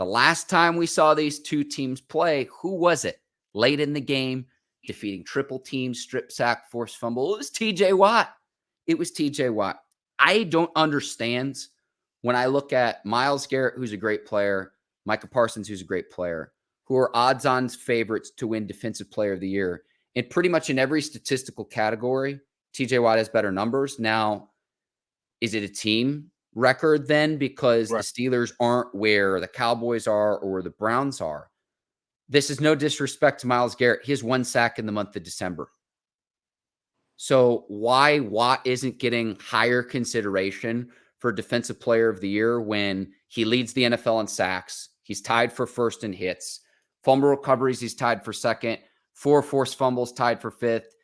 The last time we saw these two teams play, who was it? Late in the game, defeating triple teams, strip sack, forced fumble. It was TJ Watt. It was TJ Watt. I don't understand when I look at Myles Garrett, who's a great player, Micah Parsons, who's a great player, who are odds-on favorites to win Defensive Player of the Year. And pretty much in every statistical category, TJ Watt has better numbers. Now, is it a team record then because the Steelers aren't where the Cowboys are or where the Browns are? This is no disrespect to Myles Garrett. He has 1 sack in the month of December. So why Watt isn't getting higher consideration for Defensive Player of the Year when he leads the NFL in sacks? He's tied for first in hits. Fumble recoveries, he's tied for second. 4 forced fumbles, tied for fifth.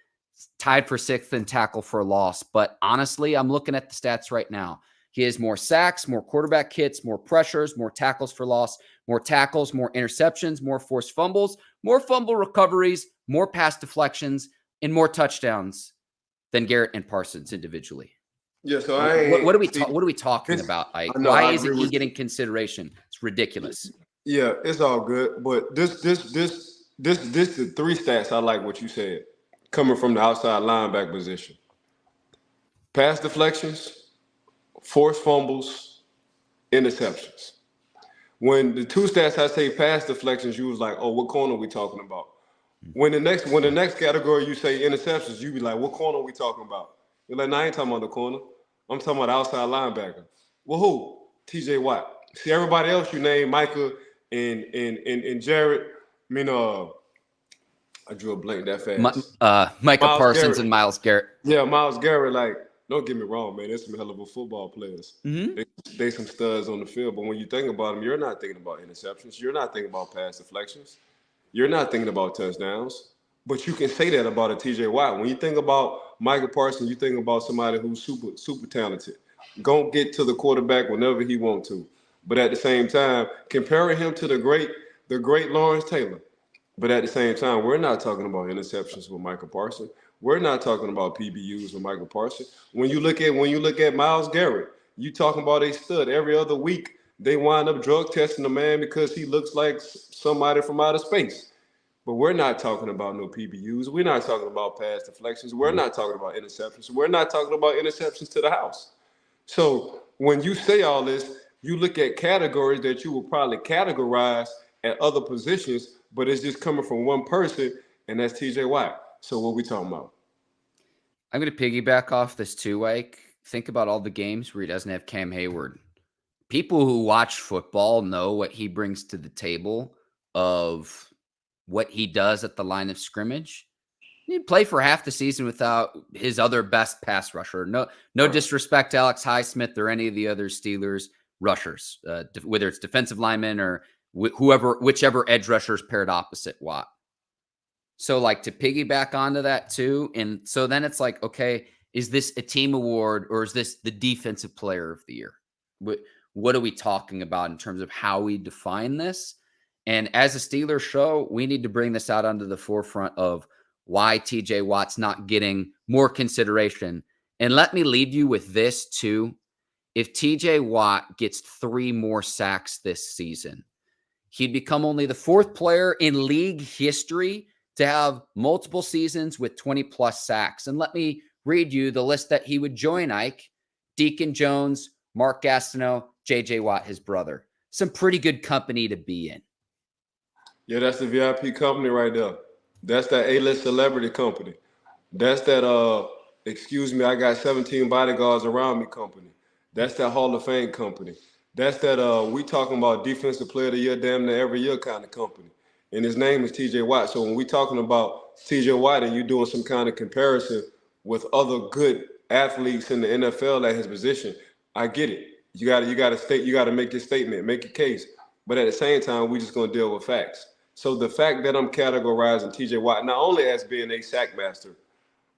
Tied for sixth in tackle for a loss. But honestly, I'm looking at the stats right now. He has more sacks, more quarterback hits, more pressures, more tackles for loss, more tackles, more interceptions, more forced fumbles, more fumble recoveries, more pass deflections, and more touchdowns than Garrett and Parsons individually. Yeah, so what are we talking about? Like, why isn't he getting consideration? It's ridiculous. Yeah, it's all good, but this the 3 stats I like what you said coming from the outside linebacker position: pass deflections, forced fumbles, interceptions. When the 2 stats I say pass deflections, you was like, oh, what corner are we talking about? When the next category you say interceptions, you be like, what corner are we talking about? You're like, no, I ain't talking about the corner. I'm talking about outside linebacker. Well, who? TJ Watt. See, everybody else you name, Micah and Jared. I mean, I drew a blank that fast. Micah Parsons Garrett. And Myles Garrett. Yeah, Myles Garrett, like, don't get me wrong, man. They're some hell of a football players. Mm-hmm. They some studs on the field. But when you think about them, you're not thinking about interceptions. You're not thinking about pass deflections. You're not thinking about touchdowns. But you can say that about a TJ Watt. When you think about Micah Parsons, you think about somebody who's super talented. Gonna get to the quarterback whenever he wants to. But at the same time, comparing him to the great Lawrence Taylor. But at the same time, we're not talking about interceptions with Micah Parsons. We're not talking about PBUs with Micah Parsons. When you look at Myles Garrett, you talking about a stud. Every other week, they wind up drug testing the man because he looks like somebody from outer space. But we're not talking about no PBUs. We're not talking about pass deflections. We're not talking about interceptions. We're not talking about interceptions to the house. So when you say all this, you look at categories that you will probably categorize at other positions, but it's just coming from one person, and that's TJ Watt. So what we talking about? I'm going to piggyback off this too, Ike. Think about all the games where he doesn't have Cam Hayward. People who watch football know what he brings to the table of what he does at the line of scrimmage. He'd play for half the season without his other best pass rusher. No disrespect to Alex Highsmith or any of the other Steelers rushers, whether it's defensive linemen or whichever edge rushers paired opposite Watt. So like to piggyback onto that too. And so then it's like, okay, is this a team award or is this the defensive player of the year? What are we talking about in terms of how we define this? And as a Steelers show, we need to bring this out onto the forefront of why TJ Watt's not getting more consideration. And let me leave you with this too. If TJ Watt gets 3 more sacks this season, he'd become only the 4th player in league history to have multiple seasons with 20-plus sacks. And let me read you the list that he would join, Ike. Deacon Jones, Mark Gastineau, J.J. Watt, his brother. Some pretty good company to be in. Yeah, that's the VIP company right there. That's that A-list celebrity company. That's that, excuse me, I got 17 bodyguards around me company. That's that Hall of Fame company. That's that we talking about defensive player of the year damn near every year kind of company. And his name is TJ Watt. So when we talking about TJ Watt and you doing some kind of comparison with other good athletes in the NFL at his position, I get it. You gotta make your statement, make your case. But at the same time, we just gonna deal with facts. So the fact that I'm categorizing TJ Watt not only as being a sack master,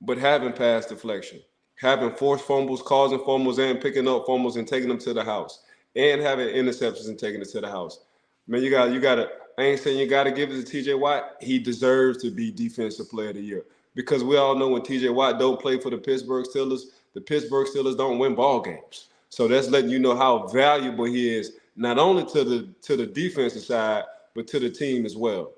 but having pass deflection, having forced fumbles, causing fumbles, and picking up fumbles and taking them to the house, and having interceptions and taking it to the house. Man, you gotta. I ain't saying you gotta give it to TJ Watt. He deserves to be Defensive Player of the Year because we all know when TJ Watt don't play for the Pittsburgh Steelers don't win ball games. So that's letting you know how valuable he is, not only to the defensive side, but to the team as well.